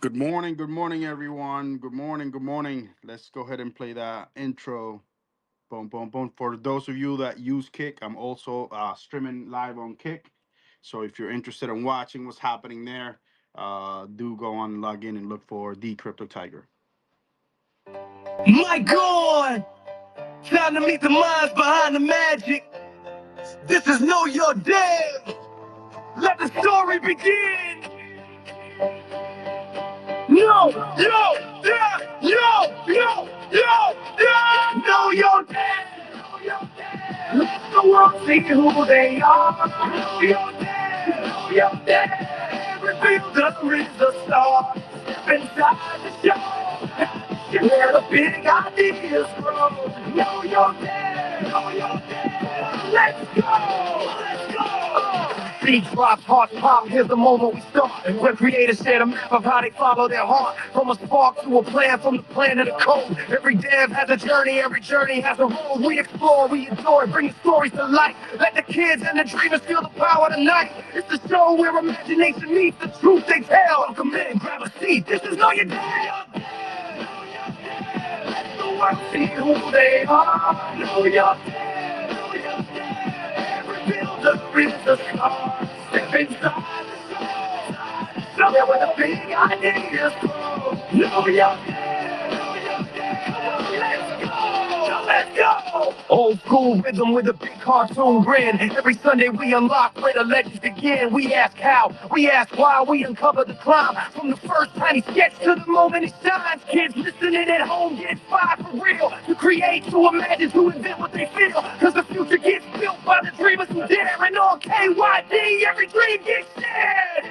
Good morning, everyone. Good morning. Let's go ahead and play that intro. Boom, boom, boom. For those of you that use Kick, I'm also streaming live on Kick. So if you're interested in watching what's happening there, do go on, log in, and look for the Crypto Tiger. My God, time to meet the minds behind the magic. This is Know Your Dev. Let the story begin. Yo, yo, yeah, yo, yo, yo, yeah. Know your dev. Let the world see who they are. Know your dev. Know your dev. Reveal the is a star. Step inside the show. Where the big ideas grow. Know your dev. Know your dev. Let's go. Let's go. Beat drops, hearts pop, here's the moment we start. Where creators share the map of how they follow their heart. From a spark to a plan, from the plan to the code. Every dev has a journey, every journey has a road. We explore, we adore, bringing stories to life. Let the kids and the dreamers feel the power tonight. It's the show where imagination meets the truth they tell. Welcome in, grab a seat, this is Know Your Dev. Let the world see who they are. Know your dev, know your dev. Every builder is a star. Step inside the show. Somewhere where the big ideas grow. Know your dev, know your dev. Come on, let's go, let's go. Old school rhythm with a big cartoon grin. Every Sunday we unlock where the legends begin. We ask how, we ask why, we uncover the climb. From the first tiny sketch to the moment it shines. Kids listening at home get inspired for real. To create, to imagine, to invent what they feel. Cause the future gets built by the dreamers who dare. And on KYD, every dream gets shared.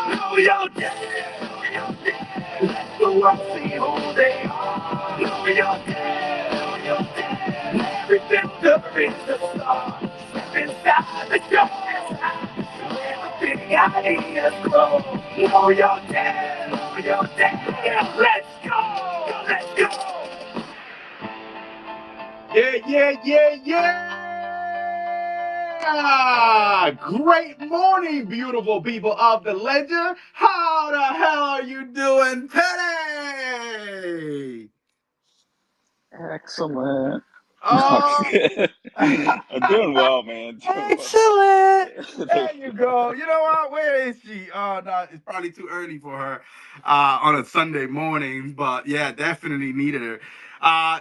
Know your dev, know your dev. Let the world see who they are. Know your dev, know your dev. Every builder is a star. Step inside the show. Where the big ideas grow. Know your dev, know your dev. Yeah, let's go, let's go. Great morning, beautiful people of the Ledger. How the hell are you doing today? Excellent. Oh, I'm doing well, man. excellent. There you go. You know what? Where is she? Oh, no, it's probably too early for her on a Sunday morning, but yeah, definitely needed her.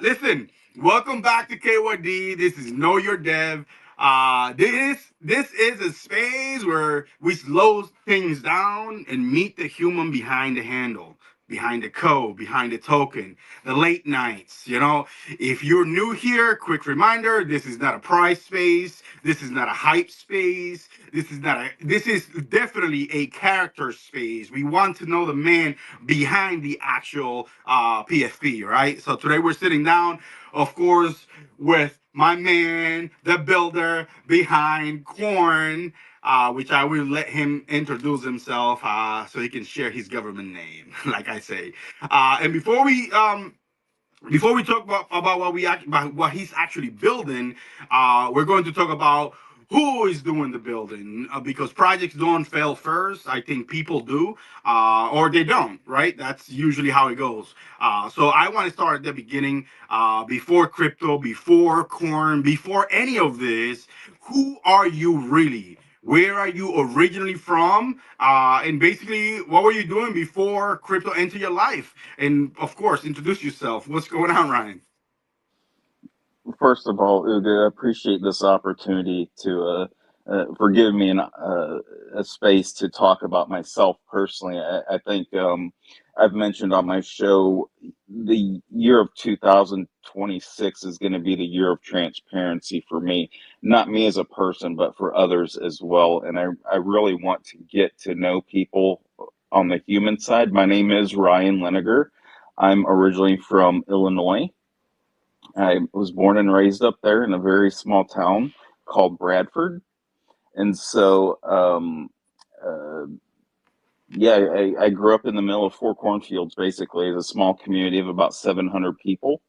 Listen, welcome back to KYD. This is Know Your Dev. This is a space where we slow things down and meet the human behind the handle, behind the code, behind the token, the late nights. If you're new here, quick reminder: this is not a prize space. This is not a hype space. This is definitely a character space. We want to know the man behind the actual PFP, right? So today we're sitting down, of course, with my man, the builder behind Corn, which I will let him introduce himself so he can share his government name, like I say. And before we talk about about what he's actually building, we're going to talk about who is doing the building, because projects don't fail first. I think people do, or they don't, right? That's usually how it goes. So I want to start at the beginning, before crypto, before corn, before any of this. Who are you really? Where are you originally from? And basically, what were you doing before crypto entered your life? And of course, introduce yourself. What's going on, Ryan? First of all, Ugo, I appreciate this opportunity to for giving me a space to talk about myself personally. I think I've mentioned on my show, the year of 2026 is going to be the year of transparency for me, not me as a person, but for others as well. And I really want to get to know people on the human side. My name is Ryan Leniger. I'm originally from Illinois. I was born and raised up there in a very small town called Bradford. And so, uh, yeah, I grew up in the middle of four cornfields, basically, as a small community of about 700 people.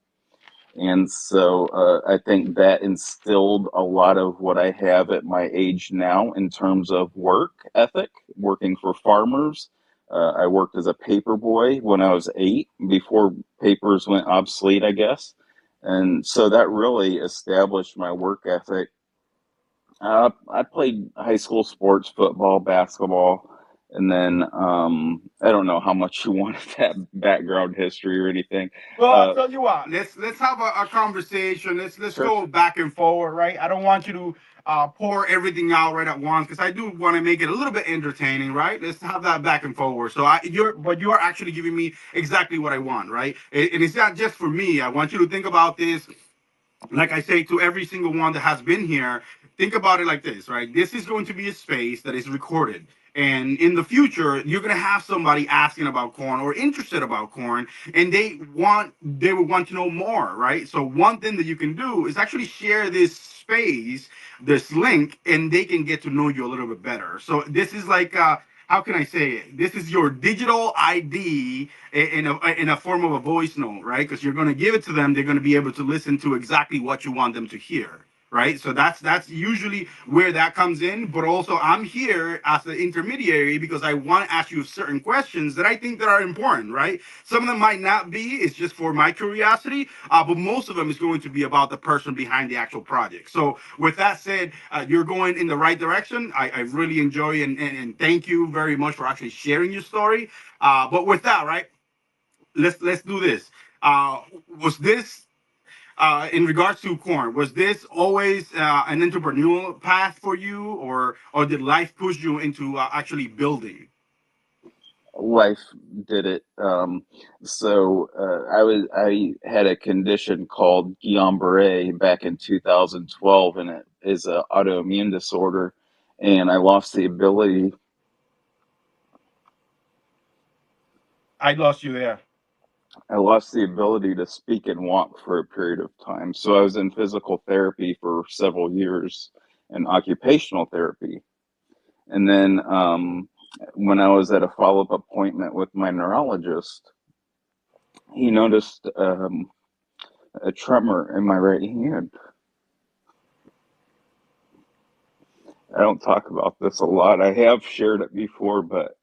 And so I think that instilled a lot of what I have at my age now in terms of work ethic, working for farmers. I worked as a paper boy when I was 8, before papers went obsolete, I guess. And so that really established my work ethic. I played high school sports, football, basketball, and then I don't know how much you wanted that background history or anything. Well, I'll Uh, tell you what. Let's have a conversation. Let's sure. go back and forward, right? I don't want you to pour everything out right at once because I do want to make it a little bit entertaining, right? Let's have that back and forward. So you are actually giving me exactly what I want, right? And it's not just for me. I want you to think about this like I say to every single one that has been here, think about it like this, right? This is going to be a space that is recorded. And in the future, you're gonna have somebody asking about corn or interested about corn, and they would want to know more, right? So one thing that you can do is actually share this space, this link, and they can get to know you a little bit better. So this is like how can I say it? This is your digital ID in a form of a voice note, right? Because you're going to give it to them, they're going to be able to listen to exactly what you want them to hear, right? So that's usually where that comes in. But also, I'm here as the intermediary because I want to ask you certain questions that I think that are important, right? Some of them might not be. It's just for my curiosity, but most of them is going to be about the person behind the actual project. So with that said, you're going in the right direction. I really enjoy and thank you very much for actually sharing your story. But with that, right? Let's do this. Was this in regards to corn? Was this always an entrepreneurial path for you, or did life push you into actually building? Life did it. I had a condition called Guillain-Barré back in 2012, and it is an autoimmune disorder. And I lost the ability. I lost you there. I lost the ability to speak and walk for a period of time. So I was in physical therapy for several years and occupational therapy. And then when I was at a follow up appointment with my neurologist, he noticed a tremor in my right hand. I don't talk about this a lot. I have shared it before, but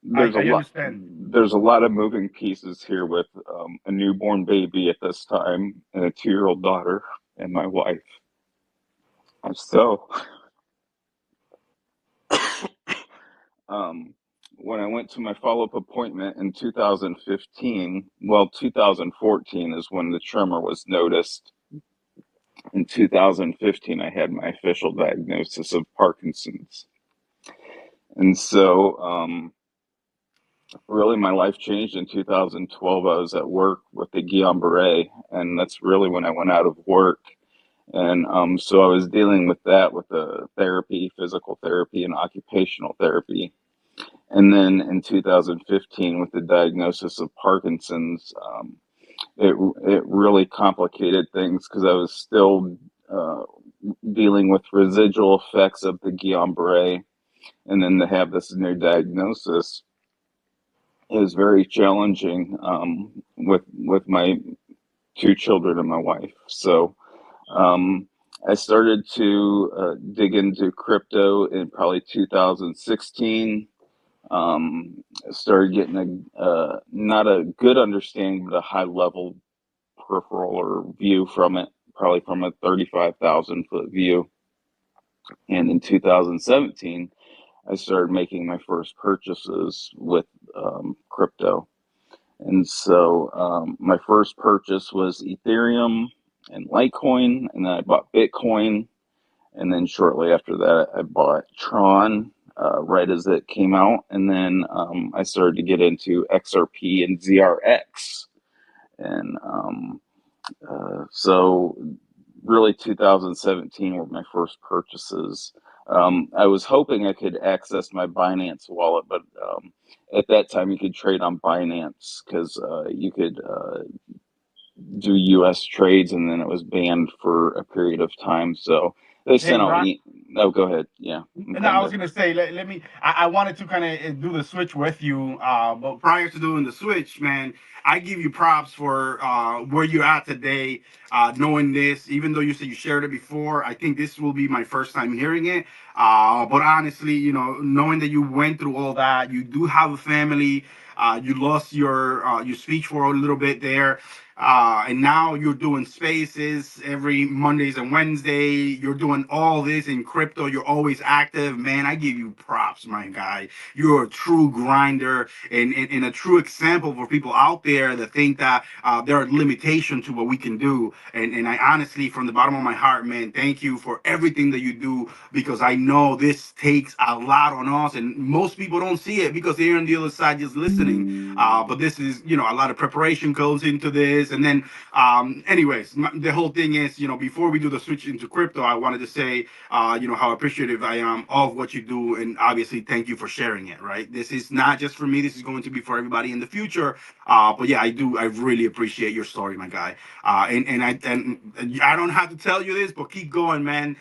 there's a I lot. understand. There's a lot of moving pieces here with a newborn baby at this time and a 2 year old daughter and my wife. So, um, when I went to my follow up appointment in 2015, well, 2014 is when the tremor was noticed. In 2015, I had my official diagnosis of Parkinson's. And so, really, my life changed in 2012. I was at work with the Guillain-Barré, and that's really when I went out of work. And so I was dealing with that with the therapy, physical therapy, and occupational therapy. And then in 2015, with the diagnosis of Parkinson's, it really complicated things because I was still uh, dealing with residual effects of the Guillain-Barré, and then to have this new diagnosis is very challenging with my 2 children and my wife. So um, I started to dig into crypto in probably 2016. Started getting a not a good understanding, but a high level peripheral or view from it, probably from a 35,000 foot view. And in 2017, I started making my first purchases with crypto. And so my first purchase was Ethereum and Litecoin, and then I bought Bitcoin. And then shortly after that, I bought Tron. right as it came out, and then I started to get into XRP and ZRX, and so really 2017 were my first purchases. I was hoping I could access my Binance wallet, but at that time you could trade on Binance because you could do U.S. trades, and then it was banned for a period of time. So they Hey, sent out. Ron. Oh, go ahead. Yeah, I'm No, I kind was of. gonna say let me. I wanted to kind of do the switch with you, but prior to doing the switch, man, I give you props for where you're at today. Knowing this, even though you said you shared it before, I think this will be my first time hearing it. But honestly, knowing that you went through all that, you do have a family. You lost your speech for a little bit there. And now you're doing spaces every Mondays and Wednesday. You're doing all this in crypto. You're always active, man. I give you props, my guy. You're a true grinder and a true example for people out there that think that there are limitations to what we can do. And I honestly, from the bottom of my heart, man, thank you for everything that you do, because I know this takes a lot on us, and most people don't see it because they're on the other side just listening. But this is, a lot of preparation goes into this. And then, anyways, the whole thing is, before we do the switch into crypto, I wanted to say, how appreciative I am of what you do. And obviously, thank you for sharing it, right? This is not just for me, this is going to be for everybody in the future. But yeah, I really appreciate your story, my guy. And I don't have to tell you this, but keep going, man.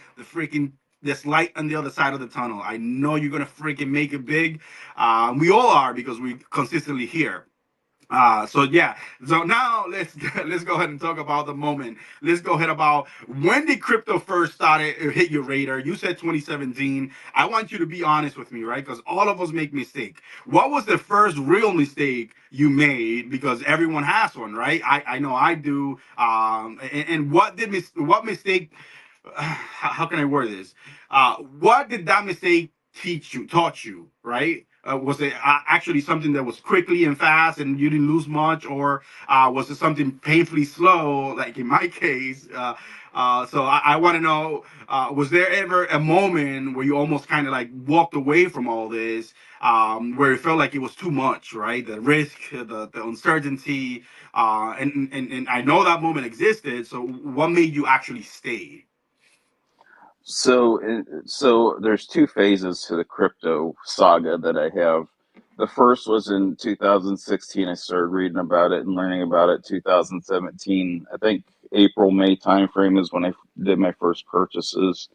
There's light on the other side of the tunnel. I know you're gonna freaking make it big. We all are because we consistently hear. So yeah. So now let's go ahead and talk about the moment. Let's go ahead about when did crypto first started hit your radar? You said 2017. I want you to be honest with me, right? Because all of us make mistake. What was the first real mistake you made? Because everyone has one, right? I know I do. And what mistake? How can I word this? What did that mistake taught you, right? Was it actually something that was quickly and fast and you didn't lose much, or was it something painfully slow, like in my case? So I want to know, was there ever a moment where you almost kind of like walked away from all this, where it felt like it was too much, right? The risk, the uncertainty, and I know that moment existed. So what made you actually stay? So there's two phases to the crypto saga that I have. The first was in 2016. I started reading about it and learning about it. 2017, I think April, May timeframe is when I did my first purchases.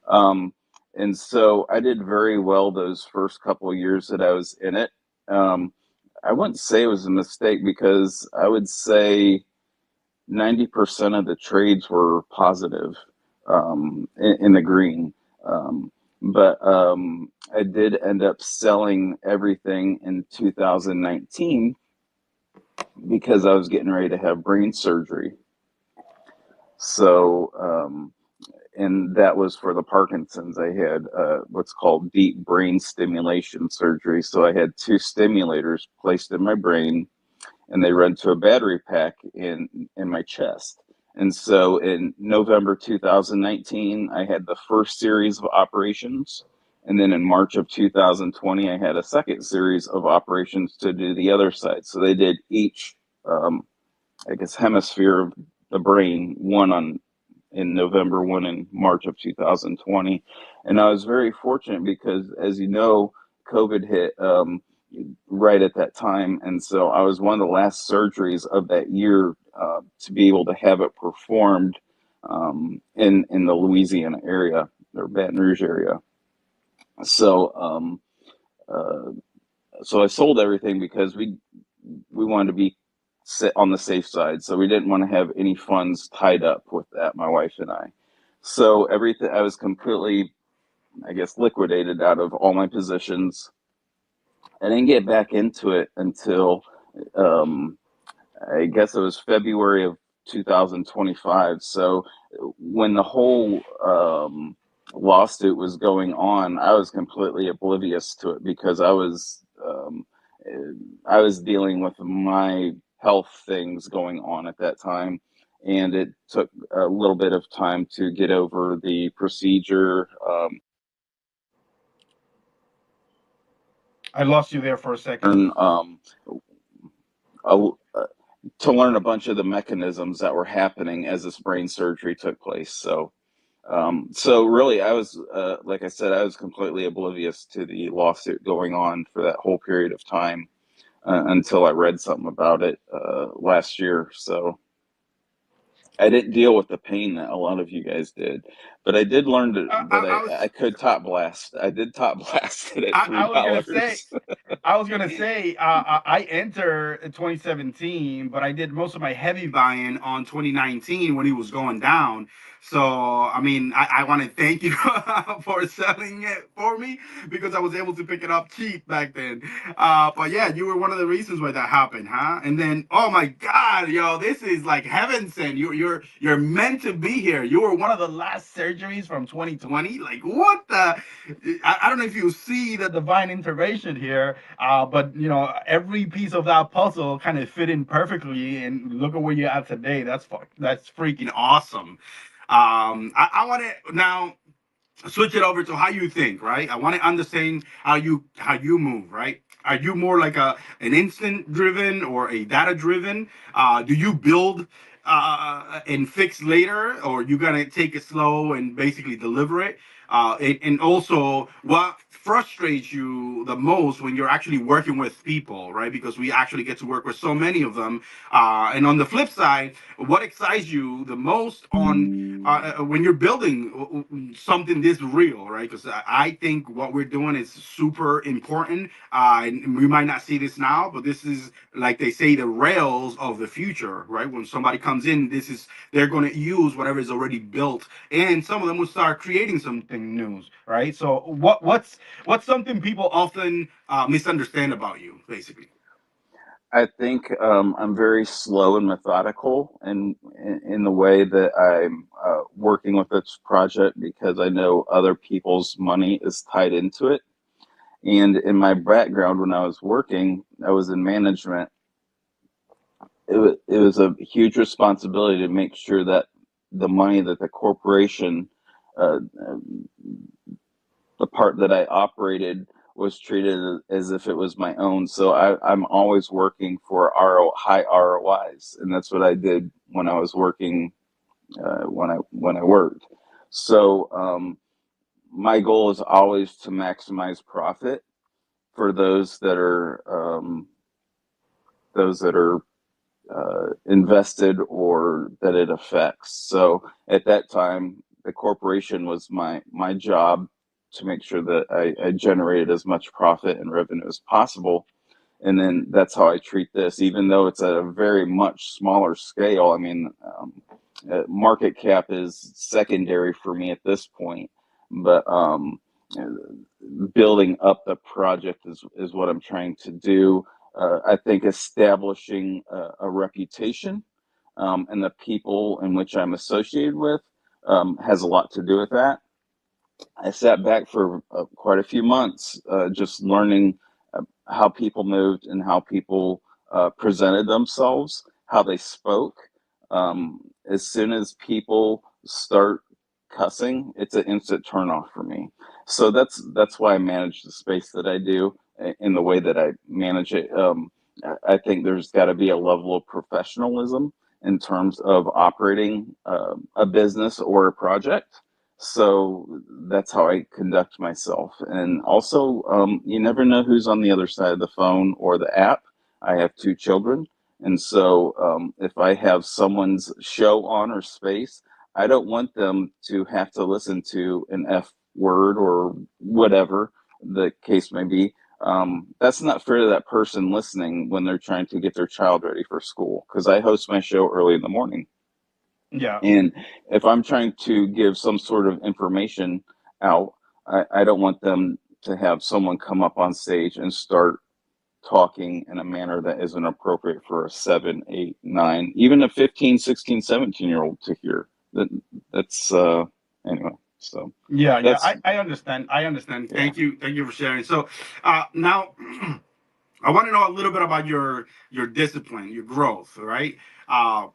Um, and so I did very well those first couple of years that I was in it. Um, I wouldn't say it was a mistake because I would say 90% of the trades were positive, in the green. Um, but I did end up selling everything in 2019 because I was getting ready to have brain surgery. So, and that was for the Parkinson's. I had what's called deep brain stimulation surgery. So I had two stimulators placed in my brain, and they run to a battery pack in my chest. And so in November 2019, I had the first series of operations. And then in March of 2020, I had a second series of operations to do the other side. So they did each, um, I guess, hemisphere of the brain, one on in November, one in March of 2020. And I was very fortunate because, as you know, COVID hit right at that time. And so I was one of the last surgeries of that year to be able to have it performed in the Louisiana area or Baton Rouge area. So, uh, so I sold everything because we wanted to be sit on the safe side. So we didn't want to have any funds tied up with that, my wife and I. So everything, I was completely, I guess, liquidated out of all my positions. I didn't get back into it until um, I guess it was February of 2025. So when the whole lawsuit was going on, I was completely oblivious to it because I was dealing with my health things going on at that time, and it took a little bit of time to get over the procedure. I lost you there for a second. learn a, to learn a bunch of the mechanisms that were happening as this brain surgery took place. So really, I was, like I said, I was completely oblivious to the lawsuit going on for that whole period of time until I read something about it last year. So I didn't deal with the pain that a lot of you guys did, but I did learn that I I was could top blast. I did top blast it at three I was gonna say dollars. I entered in 2017, but I did most of my heavy buying on 2019 when it was going down. So I mean, I want to thank you for selling it for me because I was able to pick it up cheap back then. But yeah, you were one of the reasons why that happened, huh? And then, oh my God, yo, this is like heaven sent. You're meant to be here. You were one of the last surgeries from 2020. Like what the? I don't know if you see the divine intervention here, but you know every piece of that puzzle kind of fit in perfectly, and look at where you're at today. That's freaking awesome. I want to now switch it over to how you think, right? I want to understand how you move, right? Are you more like an instant driven or a data driven? Do you build and fix later, or you gonna take it slow and basically deliver it? And also, what frustrates you the most when you're actually working with people, right? Because we actually get to work with so many of them. And on the flip side, what excites you the most on when you're building something this real, right? Because I think what we're doing is super important. And we might not see this now, but this is, like they say, the rails of the future, right? When somebody comes in, they're going to use whatever is already built, and some of them will start creating something new, right? So what's something people often misunderstand about you, basically? I think I'm very slow and methodical in the way that I'm working with this project because I know other people's money is tied into it. And in my background, when I was working, I was in management. It was a huge responsibility to make sure that the money that the corporation, uh, the part that I operated, was treated as if it was my own. So I'm always working for high ROIs, and that's what I did when I was working when I worked. So my goal is always to maximize profit for those that are invested or that it affects. So at that time, the corporation was my job to make sure that I generated as much profit and revenue as possible. And then that's how I treat this, even though it's at a very much smaller scale. I mean, market cap is secondary for me at this point, but building up the project is what I'm trying to do. I think establishing a reputation and the people in which I'm associated with has a lot to do with that. I sat back for quite a few months just learning how people moved and how people presented themselves, how they spoke. As soon as people start cussing, it's an instant turnoff for me. So that's why I manage the space that I do in the way that I manage it. I think there's got to be a level of professionalism in terms of operating a business or a project. So that's how I conduct myself. And also, you never know who's on the other side of the phone or the app. I have two children. And so if I have someone's show on or space, I don't want them to have to listen to an F word or whatever the case may be. That's not fair to that person listening when they're trying to get their child ready for school because I host my show early in the morning. Yeah. And if I'm trying to give some sort of information out, I don't want them to have someone come up on stage and start talking in a manner that isn't appropriate for a 7, 8, 9, even a 15, 16, 17 year old to hear. That that's anyway. So Yeah, yeah, that's I understand. I understand. yeah. Thank you for sharing. So, now I want to know a little bit about your discipline, your growth, right?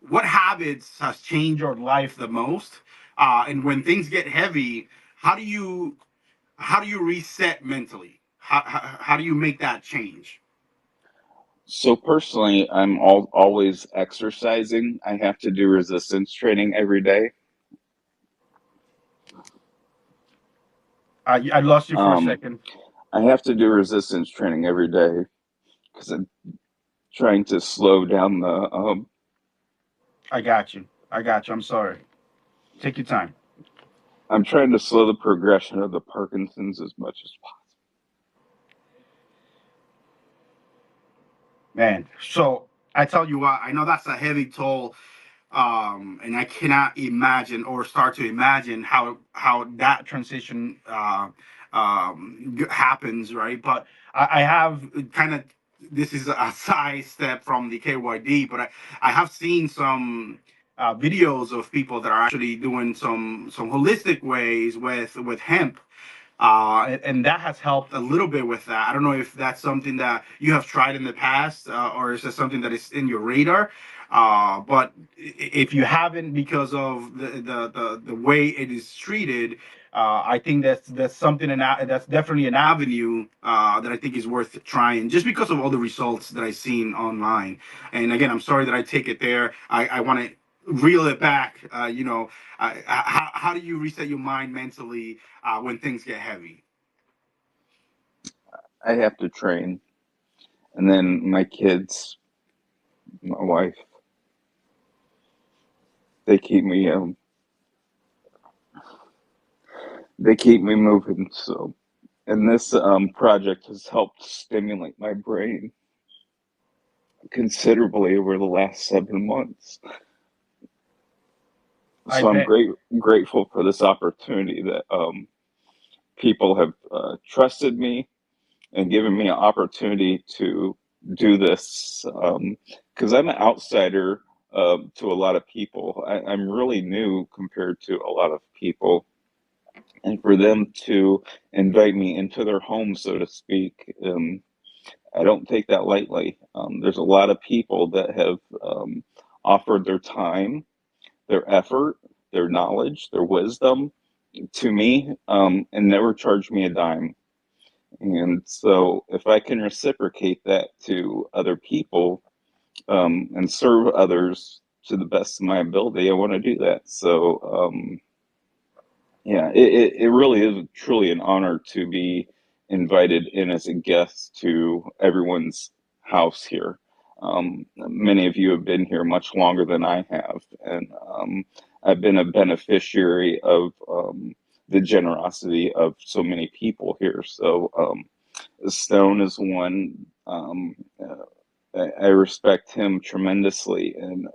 What habits has changed your life the most? And when things get heavy, how do you how do you reset mentally? How do you make that change? So personally, always exercising. I have to do resistance training every day. I lost you for a Um, second. I have to do resistance training every day because I'm trying to slow down the. I got you. I got you. I'm sorry. Take your time. I'm trying to slow the progression of the Parkinson's as much as Man, so I tell you what, I know that's a heavy toll, and I cannot imagine or start to imagine how that transition happens, right? But I have kind of, this is a side step from the KYD, but I have seen some videos of people that are actually doing some holistic ways with hemp, and that has helped a little bit with that. I don't know if that's something that you have tried in the past, or is it something that is in your radar. But if you haven't, because of the way it is treated, I think that's something, and that's definitely an avenue that I think is worth trying, just because of all the results that I've seen online. And again, I'm sorry that I take it there. I want to reel it back. How do you reset your mind mentally when things get heavy? I have to train. And then my kids, my wife, they keep me they keep me moving. So, and this project has helped stimulate my brain considerably over the last 7 months. I So I'm bet. grateful for this opportunity that people have trusted me and given me an opportunity to do this, because I'm an outsider to a lot of people. I'm really new compared to a lot of people, and for them to invite me into their home, so to speak, I don't take that lightly. There's a lot of people that have offered their time, their effort, their knowledge, their wisdom to me, and never charged me a dime. And so, if I can reciprocate that to other people, and serve others to the best of my ability, I want to do that. So, yeah, it really is truly an honor to be invited in as a guest to everyone's house here. Many of you have been here much longer than I have, and I've been a beneficiary of the generosity of so many people here. So, Stone is one. I respect him tremendously, and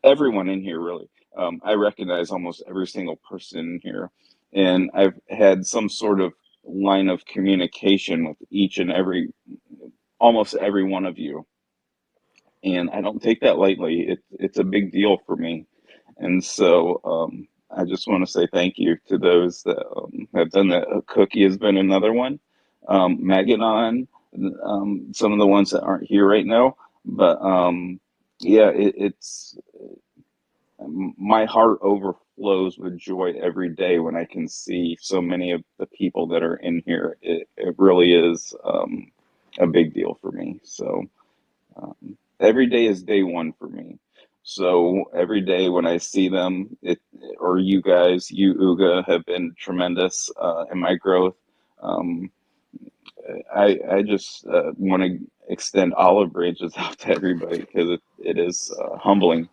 everyone in here really. I recognize almost every single person in here, and I've had some sort of line of communication with each and almost every one of you, and I don't take that lightly. It's a big deal for me, and so I just want to say thank you to those that have done that. Cookie has been another one. Meganon, some of the ones that aren't here right now, but yeah, it's my heart overflows with joy every day when I can see so many of the people that are in here. It really is a big deal for me. So every day is day one for me. So every day when I see them, or you guys, you Uga, have been tremendous in my growth. Um, I just want to extend olive branches out to everybody because it is humbling.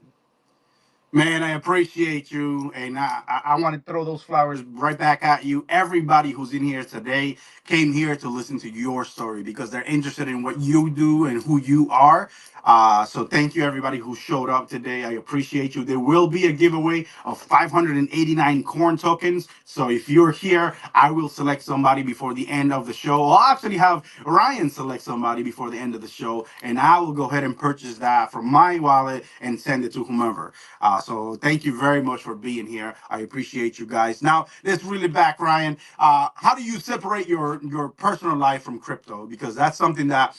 Man, I appreciate you, and I want to throw those flowers right back at you. Everybody who's in here today came here to listen to your story because they're interested in what you do and who you are. So thank you, everybody who showed up today. I appreciate you. There will be a giveaway of 589 corn tokens. So if you're here, I will select somebody before the end of the show. I'll actually have Ryan select somebody before the end of the show, and I will go ahead and purchase that from my wallet and send it to whomever. So thank you very much for being here. I appreciate you guys. Now let's really back, Ryan. How do you separate your personal life from crypto? Because that's something that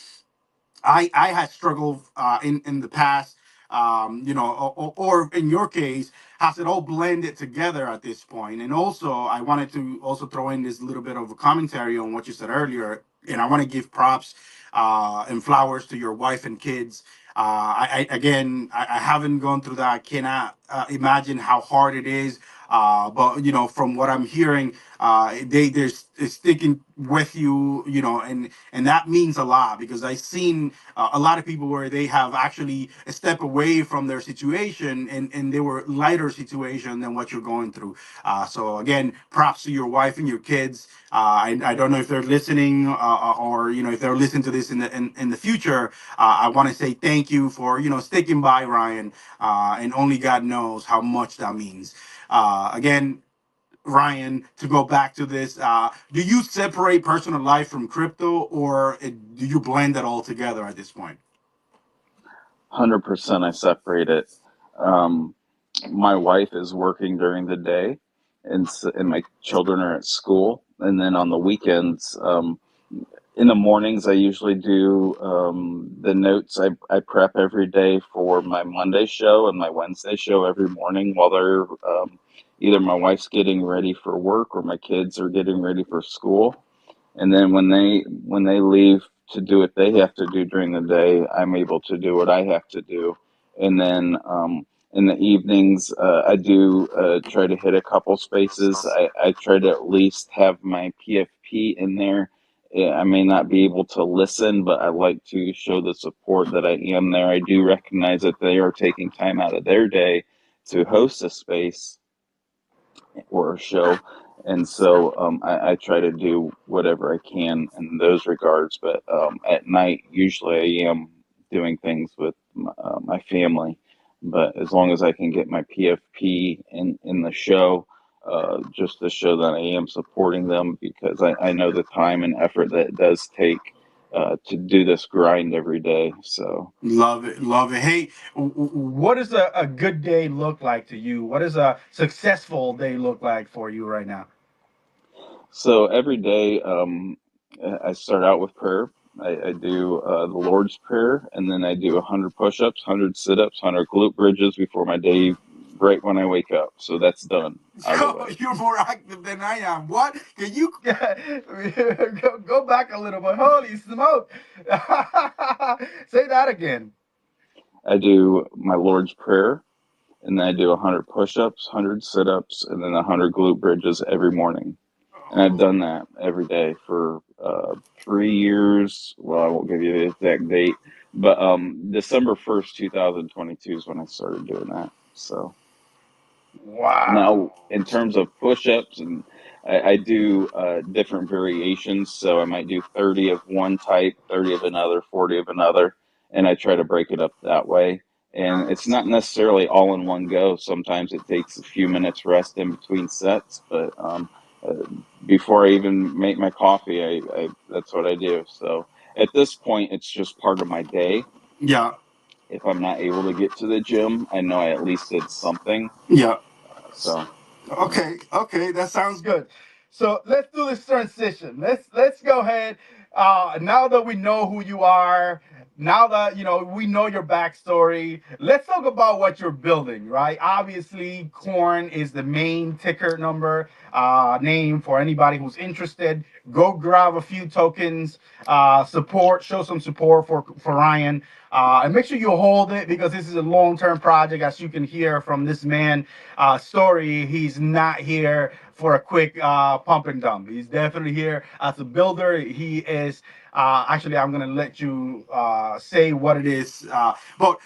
I had struggled in the past. or in your case, has it all blended together at this point? And also, I wanted to also throw in this little bit of a commentary on what you said earlier, and I want to give props and flowers to your wife and kids. I haven't gone through that. I cannot imagine how hard it is. But from what I'm hearing, they're sticking with you, and that means a lot because I've seen a lot of people where they have actually a step away from their situation, and they were lighter situation than what you're going through. So again, props to your wife and your kids. I don't know if they're listening, or if they're listening to this in the future. I want to say thank you for sticking by, Ryan, and only God knows how much that means. Again, Ryan, to go back to this, do you separate personal life from crypto, or do you blend it all together at this point? 100% I separate it. Um, my wife is working during the day, and my children are at school. And then on the weekends, in the mornings, I usually do the notes. I prep every day for my Monday show and my Wednesday show every morning while they're either my wife's getting ready for work or my kids are getting ready for school. And then when they leave to do what they have to do during the day, I'm able to do what I have to do. And then in the evenings, I do try to hit a couple spaces. I try to at least have my PFP in there. I may not be able to listen, but I like to show the support that I am there. I do recognize that they are taking time out of their day to host a space or a show. And so I try to do whatever I can in those regards. But at night, usually I am doing things with my family. But as long as I can get my PFP in the show, just to show that I am supporting them, because I know the time and effort that it does take to do this grind every day. So. Love it, love it. Hey, what does a good day look like to you? What does a successful day look like for you right now? So every day, I start out with prayer. I do the Lord's Prayer, and then I do 100 push-ups, 100 sit-ups, 100 glute bridges before my day, right when I wake up. So that's done out of the way. You're more active than I am. What? Can you go back a little bit? Holy smoke! Say that again. I do my Lord's Prayer, and then I do 100 push-ups, 100 sit-ups, and then 100 glute bridges every morning. And I've done that every day for 3 years. Well, I won't give you the exact date, but December 1st, 2022 is when I started doing that. So now, Wow. in terms of push-ups, and I do different variations. So I might do 30 of one type, 30 of another, 40 of another, and I try to break it up that way. And it's not necessarily all in one go. Sometimes it takes a few minutes rest in between sets, but uh, before I even make my coffee, I that's what I do. So at this point, it's just part of my day. Yeah. If I'm not able to get to the gym, I know I at least did something. Yeah. So. Okay, okay, that sounds good. So let's do this transition. Let's go ahead. Now that we know who you are, now that we know your backstory, let's talk about what you're building. Right? Obviously, corn is the main ticker number name for anybody who's interested. Go grab a few tokens. Show some support for Ryan. And make sure you hold it because this is a long-term project. As you can hear from this man story, he's not here for a quick pump and dump. He's definitely here as a builder. He is. Actually, I'm gonna let you say what it is. But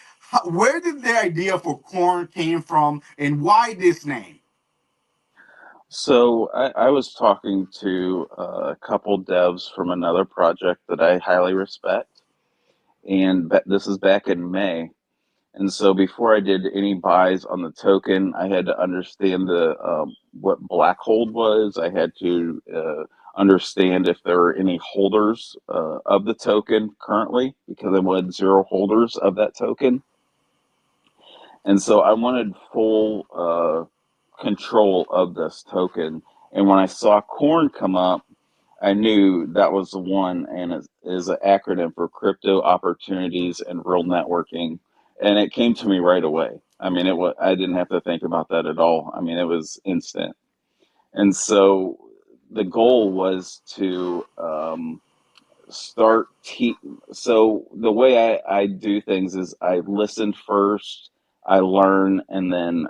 where did the idea for corn came from, and why this name? So I was talking to a couple devs from another project that I highly respect, and this is back in May. And so before I did any buys on the token, I had to understand the what black hold was. I had to understand if there were any holders of the token currently, because I wanted zero holders of that token. And so I wanted full control of this token. And when I saw corn come up, I knew that was the one, and it is an acronym for crypto opportunities and real networking. and it came to me right away. I mean, I didn't have to think about that at all. I mean, it was instant. And so the goal was to start so the way I do things is I listen first, I learn, and then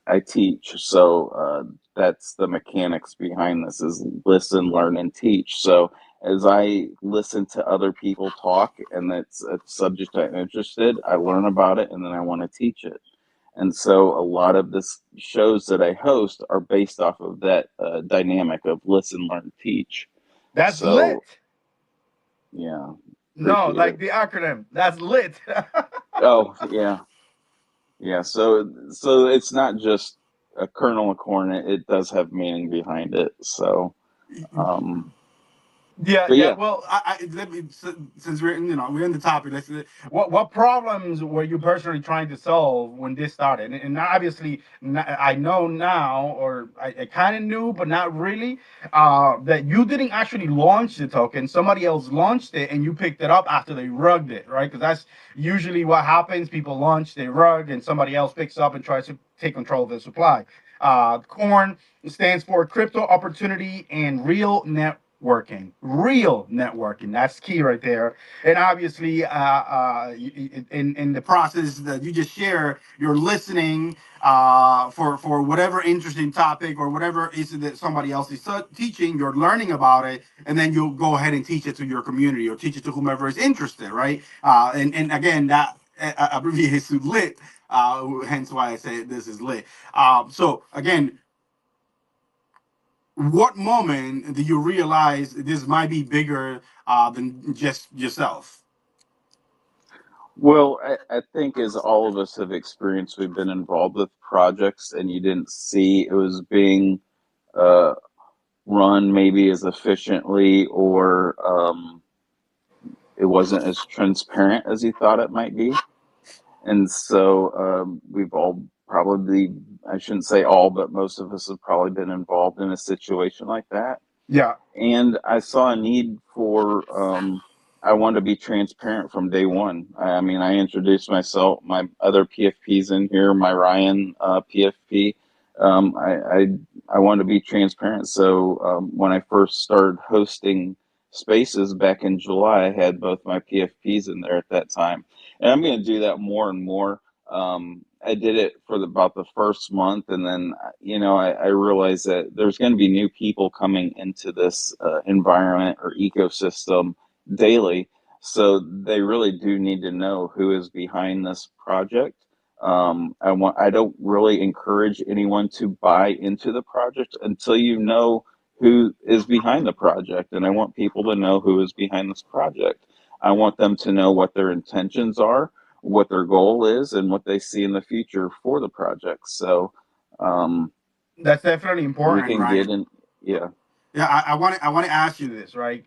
I teach. So that's the mechanics behind this is listen, learn, and teach. So as I listen to other people talk and it's a subject I'm interested, I learn about it and then I want to teach it. And so a lot of the shows that I host are based off of that dynamic of listen, learn, teach. That's So lit. yeah, No, appreciate like it. the acronym. That's lit. Oh yeah, yeah. So it's not just a kernel of corn. It does have meaning behind it. So, um, Yeah, but yeah. yeah. Well, let me since we're in the topic. What problems were you personally trying to solve when this started? And obviously, I know now, or I kind of knew, but not really, that you didn't actually launch the token. Somebody else launched it, and you picked it up after they rugged it, right? Because that's usually what happens. People launch, they rug, and somebody else picks up and tries to take control of the supply. Corn stands for crypto opportunity and real networking. Real networking. That's key right there. And obviously, in the process that you just share, you're listening for whatever interesting topic or whatever is it that somebody else is teaching. You're learning about it, and then you'll go ahead and teach it to your community or teach it to whomever is interested, right? And again, that abbreviates to lit. Hence why I say this is lit. So again, what moment do you realize this might be bigger than just yourself? Well, I think as all of us have experienced, we've been involved with projects, and you didn't see it was being uh, run maybe as efficiently, or it wasn't as transparent as you thought it might be. And so we've all probably, I shouldn't say all, but most of us have probably been involved in a situation like that. Yeah, And I saw a need for, I wanted to be transparent from day one. I mean, I introduced myself, my other PFPs in here, my Ryan PFP. Um, I, I, I wanted to be transparent. So when I first started hosting spaces back in July, I had both my PFPs in there at that time. And I'm going to do that more and more. I did it for about the first month, and then I realized that there's going to be new people coming into this environment or ecosystem daily, so they really do need to know who is behind this project. I don't really encourage anyone to buy into the project until you know who is behind the project, and I want people to know who is behind this project. I want them to know what their intentions are, what their goal is, and what they see in the future for the project. So um, that's definitely we important, can right? get in. Yeah. Yeah, I want to ask you this, right?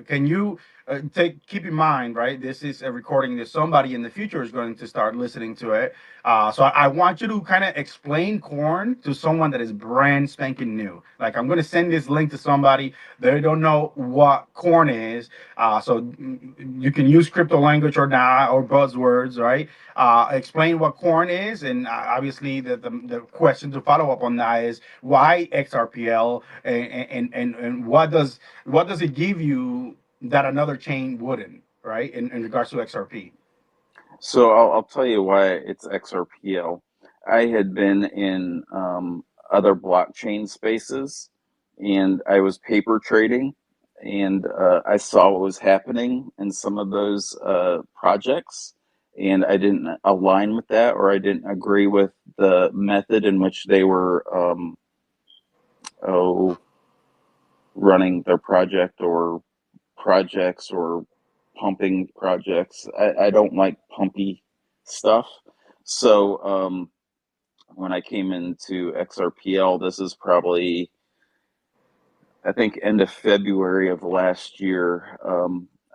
Can you keep in mind, right? This is a recording that somebody in the future is going to start listening to it. So I want you to kind of explain corn to someone that is brand spanking new. Like I'm going to send this link to somebody they don't know what corn is. So you can use crypto language or not or buzzwords, right? Explain what corn is, and obviously the question to follow up on that is why XRPL and what does it give you that another chain wouldn't, right? In regards to XRP. So I'll tell you why it's XRPL. I had been in other blockchain spaces, and I was paper trading, and I saw what was happening in some of those projects, and I didn't align with that, or I didn't agree with the method in which they were oh, running their project or projects or pumping projects. I don't like pumpy stuff. So when I came into XRPL, this is probably, I think, end of February of last year.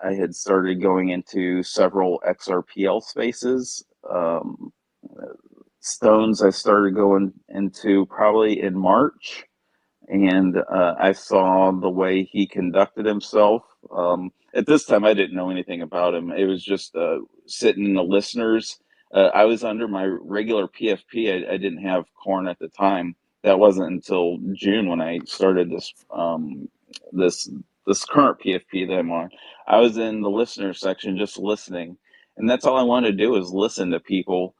I had started going into several XRPL spaces. Stones I started going into probably in March, and I saw the way he conducted himself. At this time, I didn't know anything about him. It was just sitting in the listeners. I was under my regular PFP. I didn't have corn at the time. That wasn't until June when I started this this current PFP that I'm on. I was in the listener section just listening, and that's all I wanted to do is listen to people.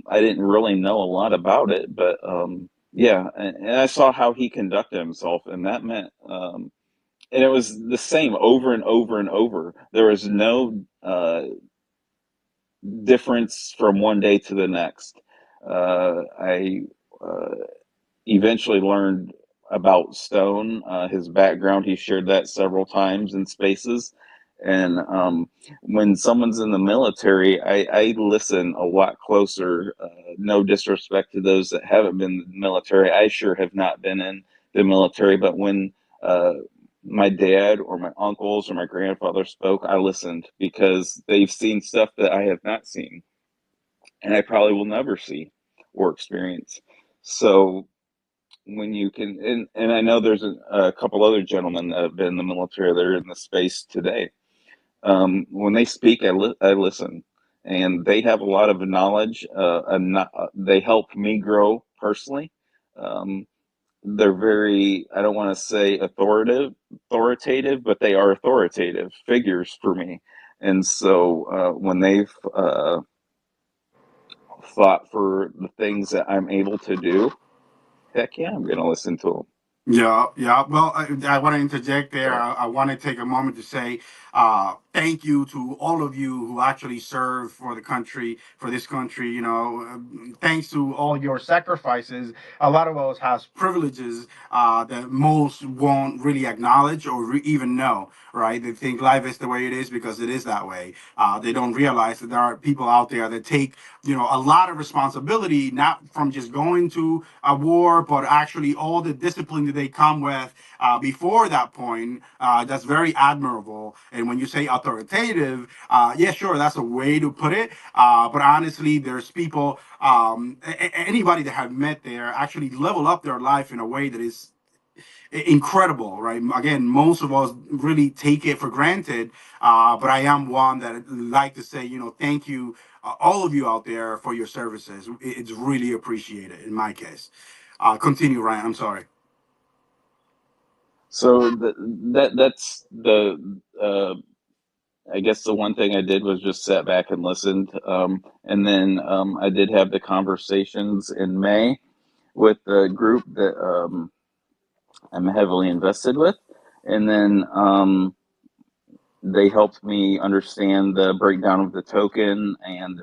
I didn't really know a lot about it, but yeah, and I saw how he conducted himself, and that meant, and it was the same over and over and over. There was no difference from one day to the next. I eventually learned about Stone, his background. He shared that several times in spaces. And when someone's in the military, I listen a lot closer. No disrespect to those that haven't been in the military. I sure have not been in the military, but when uh, my dad or my uncles or my grandfather spoke, I listened because they've seen stuff that I have not seen and I probably will never see or experience. So when you can, and I know there's a couple other gentlemen that have been in the military that are in the space today. When they speak, I listen, and they have a lot of knowledge. And not, they help me grow personally. Um, they're very, I don't want to say authoritative, but they are authoritative figures for me. And so when they've fought for the things that I'm able to do, heck yeah, I'm going to listen to them. Yeah, yeah. Well, I want to interject there. I want to take a moment to say thank you to all of you who actually serve for the country, for this country. Thanks to all your sacrifices, a lot of us has privileges that most won't really acknowledge or even know. Right? They think life is the way it is because it is that way. They don't realize that there are people out there that take a lot of responsibility, not from just going to a war, but actually all the discipline that they come with before that point. That's very admirable. And when you say authoritative, yeah, sure, that's a way to put it. But honestly, there's people, anybody that have met there actually level up their life in a way that is incredible, right? Again, most of us really take it for granted, but I am one that like to say, thank you, all of you out there for your services. It's really appreciated in my case. Continue, Ryan. I'm sorry. So that's the I guess the one thing I did was just sat back and listened, and then I did have the conversations in May with the group that I'm heavily invested with, and then they helped me understand the breakdown of the token and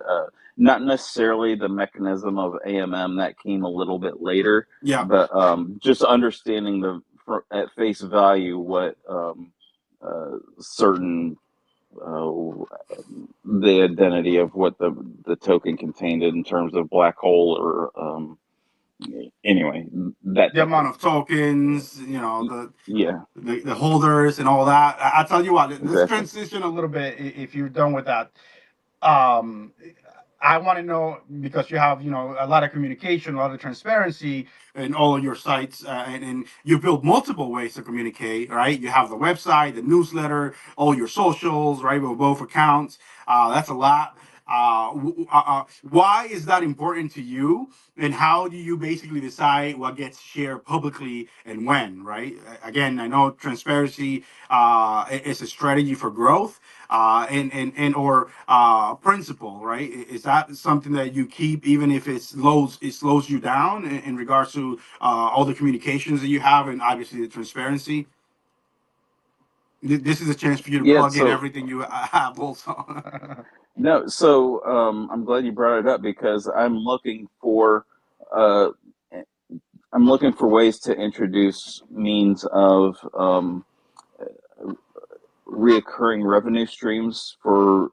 not necessarily the mechanism of AMM that came a little bit later, Yeah. but just understanding at face value what certain uh, the identity of what the token contained in terms of black hole or anyway that The type of amount of tokens, yeah, the holders and all that. I tell you what, let's exactly. transition a little bit if you're done with that. um I want to know, because you have a lot of communication, a lot of transparency in all of your sites, and you build multiple ways to communicate. Right, you have the website, the newsletter, all your socials, right, with both accounts. That's a lot. Why is that important to you, and how do you basically decide what gets shared publicly and when? Right. Again, I know transparency is a strategy for growth, and or principle, right? Is that something that you keep even if it slows you down in regards to all the communications that you have and obviously the transparency? This is a chance for you to Yeah, plug in so everything you have also. no, so I'm glad you brought it up because uh, I'm looking for ways to introduce means of reoccurring revenue streams for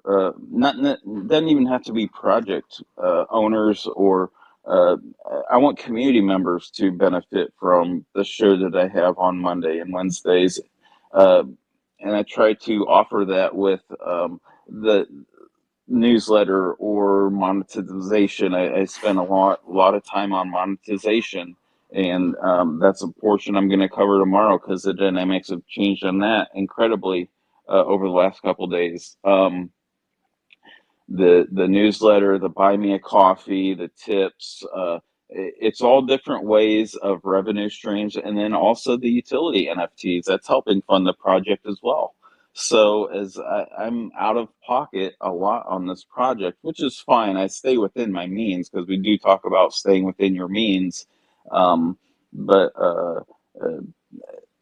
not doesn't even have to be project owners or uh, I want community members to benefit from the show that I have on Monday and Wednesdays, uh, and I try to offer that with the newsletter or monetization. I spend a lot of time on monetization And that's a portion I'm going to cover tomorrow because the dynamics have changed on that incredibly over the last couple days. The newsletter, the buy me a coffee, the tips. It's all different ways of revenue streams, and then also the utility NFTs. That's helping fund the project as well. So as I'm out of pocket a lot on this project, which is fine. I stay within my means because we do talk about staying within your means. Um, but uh,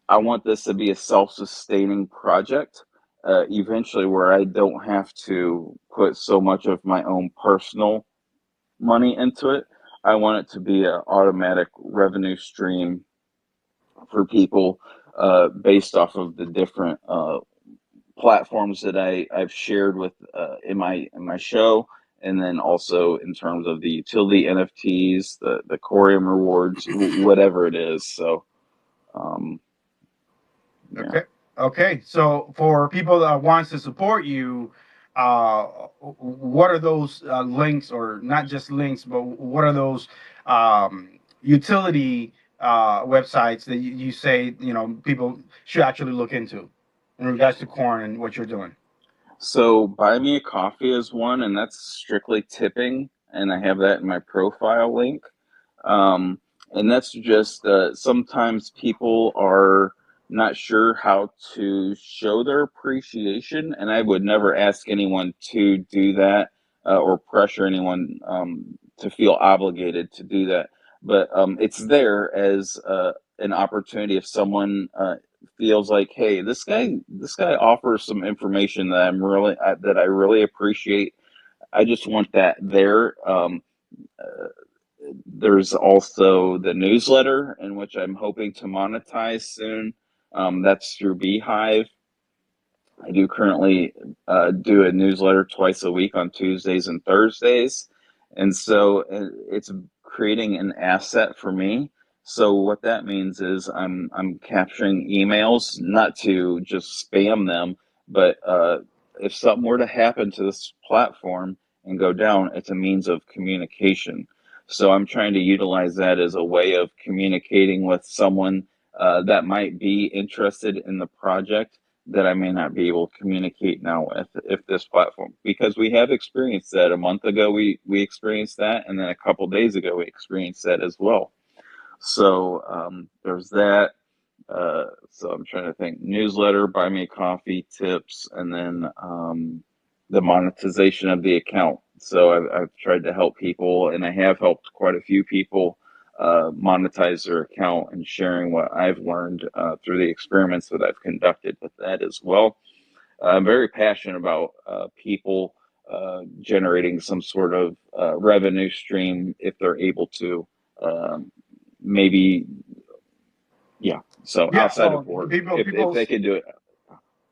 I want this to be a self-sustaining project, eventually where I don't have to put so much of my own personal money into it. I want it to be an automatic revenue stream for people based off of the different platforms that I've shared with in my show, and then also in terms of the utility NFTs, the Corium rewards, whatever it is. So um, yeah. Okay. Okay. So for people that wants to support you, uh, what are those links, or not just links, but what are those utility websites that you say people should actually look into in regards to corn and what you're doing? So buy me a coffee is one, and that's strictly tipping, and I have that in my profile link. Um, and that's just sometimes people are not sure how to show their appreciation, and I would never ask anyone to do that or pressure anyone to feel obligated to do that. But it's there as an opportunity if someone feels like, hey, this guy offers some information that that I really appreciate. I just want that there. Uh, there's also the newsletter, in which I'm hoping to monetize soon. That's through Beehive. I do currently do a newsletter twice a week on Tuesdays and Thursdays. And so it's creating an asset for me. So what that means is I'm capturing emails, not to just spam them, but if something were to happen to this platform and go down, it's a means of communication. So I'm trying to utilize that as a way of communicating with someone that might be interested in the project that I may not be able to communicate now with if this platform, because we have experienced that a month ago. We experienced that, and then a couple days ago we experienced that as well. So there's that. So I'm trying to think: newsletter, buy me coffee, tips, and then the monetization of the account. So I've tried to help people, and I have helped quite a few people monetize their account, and sharing what I've learned through the experiments that I've conducted with that as well. I'm very passionate about people generating some sort of revenue stream if they're able to. Um, Maybe, yeah. So Yeah. outside So of work, people if people they can do it.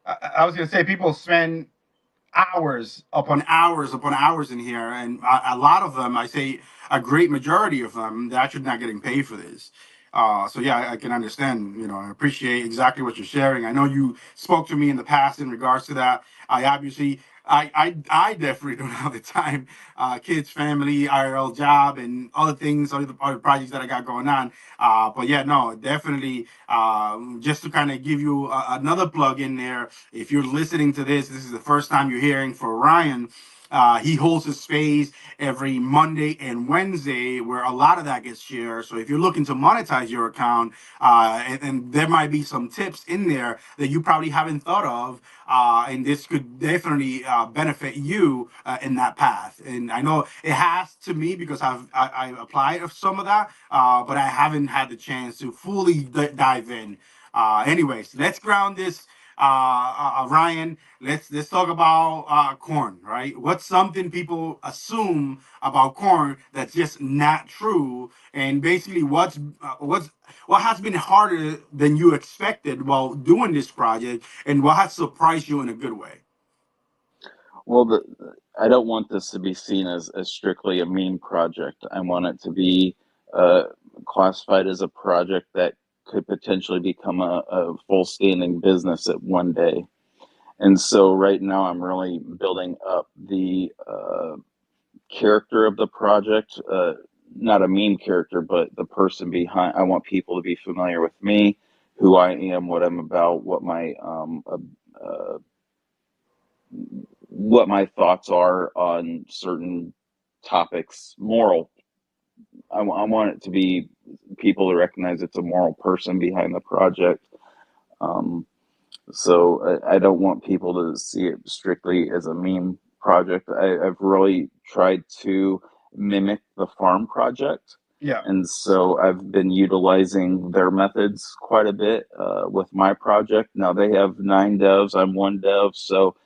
I was gonna say people spend hours upon hours upon hours in here, and a lot of them, I say a great majority of them, they're actually not getting paid for this. So yeah, I can understand. I appreciate exactly what you're sharing. I know you spoke to me in the past in regards to that. I obviously. I definitely don't have the time, kids, family, IRL job, and other things, other projects that I got going on. But yeah, no, definitely. Just to kind of give you another plug in there, if you're listening to this, this is the first time you're hearing for Ryan. He holds a space every Monday and Wednesday where a lot of that gets shared. So if you're looking to monetize your account, and there might be some tips in there that you probably haven't thought of, and this could definitely benefit you in that path. And I know it has to me because I applied some of that, but I haven't had the chance to fully dive in. Anyways, let's ground this, Ryan. Let's talk about corn, right? What's something people assume about corn that's just not true, and basically what has been harder than you expected while doing this project, and what has surprised you in a good way? Well, I don't want this to be seen as strictly a meme project. I want it to be uh, classified as a project that could potentially become a full standing business at one day. And so right now I'm really building up the character of the project, not a meme character, but the person behind. I want people to be familiar with me, who I am, what I'm about, what my thoughts are on certain topics, moral. I want it to be people to recognize it's a moral person behind the project. Um, so I don't want people to see it strictly as a meme project. I've really tried to mimic the farm project. Yeah. And so I've been utilizing their methods quite a bit with my project. Now they have 9 devs, I'm one dev. So,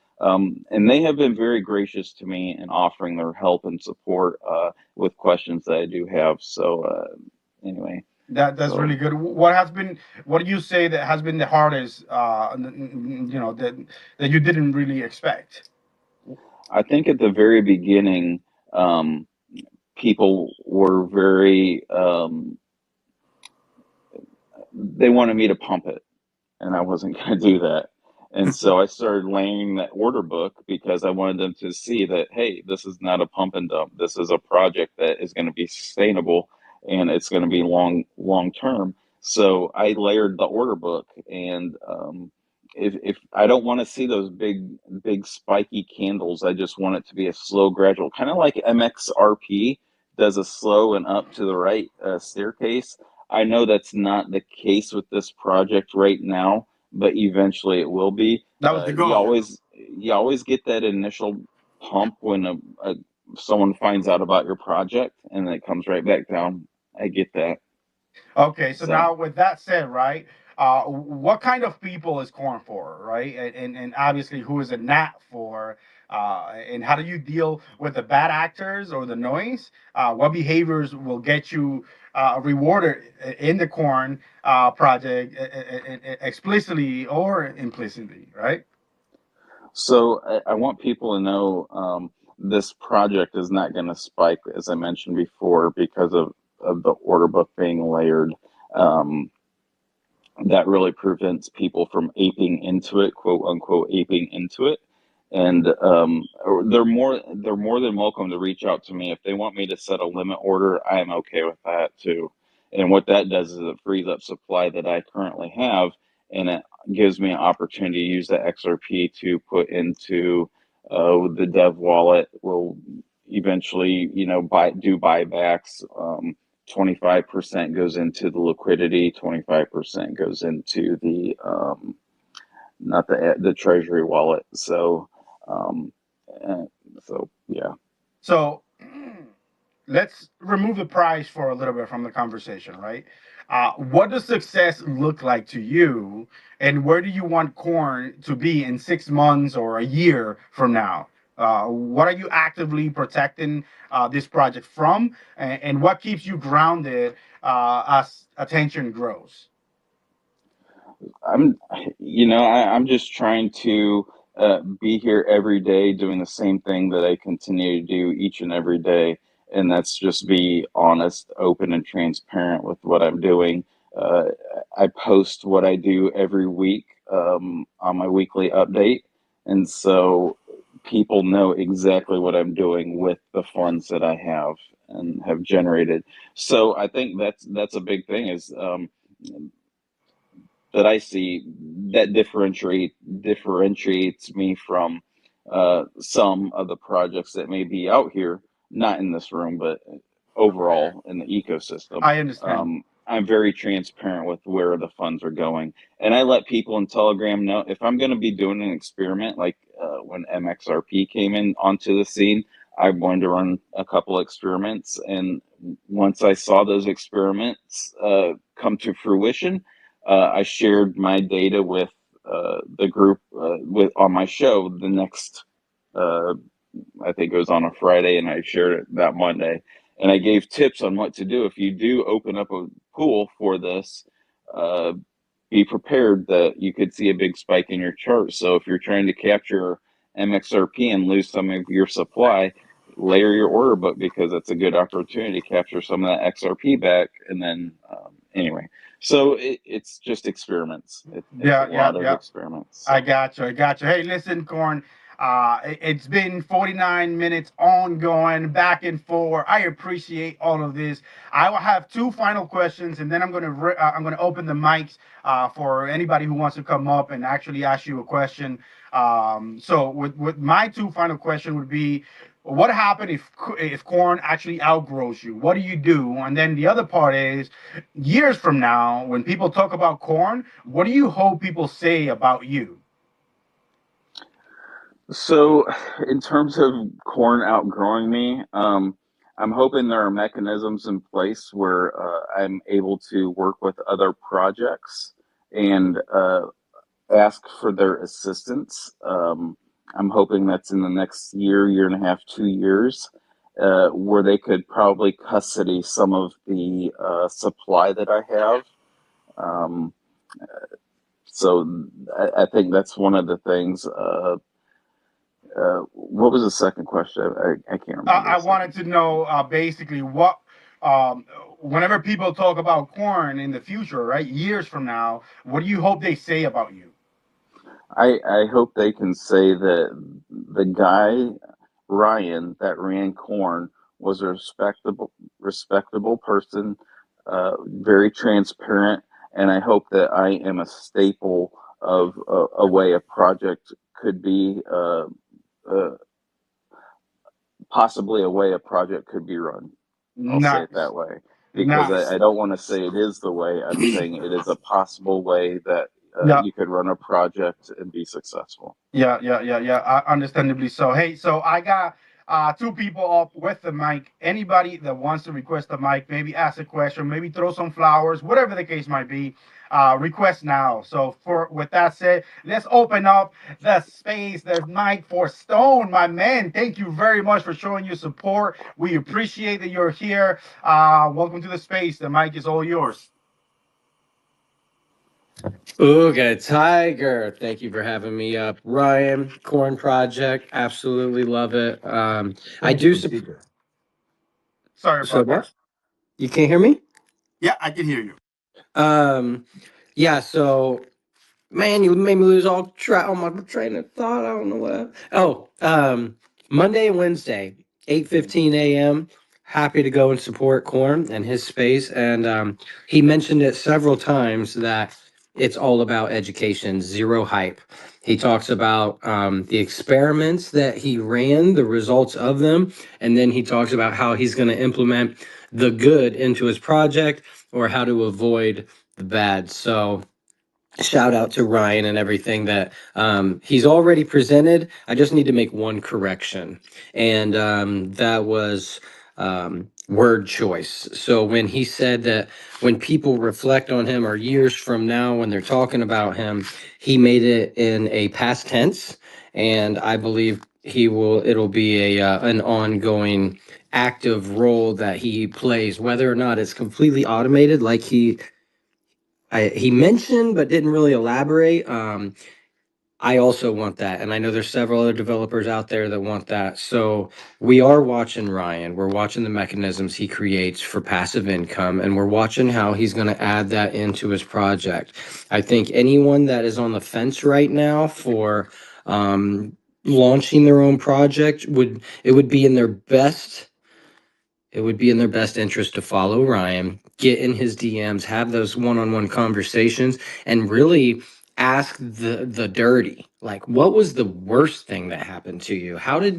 and they have been very gracious to me in offering their help and support with questions that I do have. So, anyway, That's really so good. What do you say that has been the hardest, that you didn't really expect? I think at the very beginning, um, people were very, they wanted me to pump it, and I wasn't going to do that. And so I started laying that order book because I wanted them to see that, hey, this is not a pump and dump. This is a project that is going to be sustainable and it's going to be long term. So I layered the order book, and if I don't want to see those big spiky candles, I just want it to be a slow, gradual, kind of like MXRP does a slow and up to the right staircase. I know that's not the case with this project right now, but eventually it will be. That was the You goal. always get that initial pump when someone finds out about your project, and then it comes right back down. I get that. Okay, so So now with that said, right, what kind of people is corn for, right? And obviously, who is it not for? And how do you deal with the bad actors or the noise? What behaviors will get you rewarded in the corn project, explicitly or implicitly, right? I want people to know this project is not going to spike, as I mentioned before, because of the order book being layered. Um, that really prevents people from aping into it, quote unquote, aping into it. And they're more than welcome to reach out to me if they want me to set a limit order. I am okay with that too. And what that does is it frees up supply that I currently have, and it gives me an opportunity to use the XRP to put into the dev wallet. Will eventually, do buybacks. 25% goes into the liquidity, 25% goes into the not the treasury wallet. Um, uh, so yeah. So let's remove the price for a little bit from the conversation, right? What does success look like to you, and where do you want corn to be in 6 months or a year from now? What are you actively protecting this project from, and what keeps you grounded as attention grows? I'm, I'm just trying to be here every day doing the same thing that I continue to do each and every day. And that's just be honest, open, and transparent with what I'm doing. Uh, I post what I do every week on my weekly update. And so people know exactly what I'm doing with the funds that I have and have generated. So I think that's a big thing is that I see that differentiates me from some of the projects that may be out here, not in this room, but overall in the ecosystem. I understand. I'm very transparent with where the funds are going, and I let people in Telegram know if I'm going to be doing an experiment, like when MXRP came in onto the scene. I wanted to run a couple experiments, and once I saw those experiments come to fruition, I shared my data with the group with on my show the next. Uh, I think it was on a Friday, and I shared it that Monday, and I gave tips on what to do if you do open up a pool for this. Uh, be prepared that you could see a big spike in your chart. So if you're trying to capture MXRP and lose some of your supply, layer your order book because it's a good opportunity to capture some of that XRP back. And then, anyway, so it's just experiments. It's a Yeah, yeah, lot of yeah. experiments. I So got you. I got you. Hey, listen, Corn. It's been 49 minutes ongoing, back and forth. I appreciate all of this. I will have two final questions, and then I'm gonna open the mics for anybody who wants to come up and actually ask you a question. So with my two final question would be, what happened if corn actually outgrows you? What do you do? And then the other part is, years from now, when people talk about corn, what do you hope people say about you? So, in terms of corn outgrowing me, I'm hoping there are mechanisms in place where I'm able to work with other projects and ask for their assistance. I'm hoping that's in the next year, year and a half, 2 years, where they could probably custody some of the supply that I have. Um, so I think that's one of the things. What was the second question? I can't remember I the wanted second. to know basically what, um, whenever people talk about corn in the future, right, years from now, what do you hope they say about you? I hope they can say that the guy Ryan that ran corn was a respectable person, very transparent, and I hope that I am a staple of a way a project could be, uh, possibly a way a project could be run. I'll say it Nice, that way because nice. I don't want to say it is the way. I'm saying it is a possible way that Yeah, you could run a project and be successful. yeah. Understandably so. Hey, so I got two people up with the mic. Anybody that wants to request the mic, maybe ask a question, maybe throw some flowers, whatever the case might be, request now. So for with that said, let's open up the space, the mic for Stone, my man. Thank you very much for showing your support. We appreciate that you're here. Welcome to the space. The mic is all yours. Ooga Tiger, thank you for having me up. Ryan, Corn Project, absolutely love it. I do. Sorry So about that. what? You can't hear me? Yeah, I can hear you. Um, yeah. So man, you made me lose all my train of thought. I don't know what. Monday and Wednesday, 8:15 a.m. Happy to go and support Corn and his space. And he mentioned it several times that it's all about education, zero hype. He talks about the experiments that he ran, the results of them, and then he talks about how he's going to implement the good into his project or how to avoid the bad. So shout out to Ryan and everything that he's already presented. I just need to make one correction, and that was word choice. So when he said that when people reflect on him or years from now when they're talking about him, he made it in a past tense, and I believe he will. It'll be a an ongoing active role that he plays, whether or not it's completely automated, like he mentioned but didn't really elaborate. I also want that, and I know there's several other developers out there that want that. So we are watching Ryan. We're watching the mechanisms he creates for passive income, and we're watching how he's going to add that into his project. I think anyone that is on the fence right now for launching their own project would be in their best it would be in their best interest to follow Ryan, get in his DMs, have those one-on-one conversations, and really ask the dirty. Like, what was the worst thing that happened to you? How do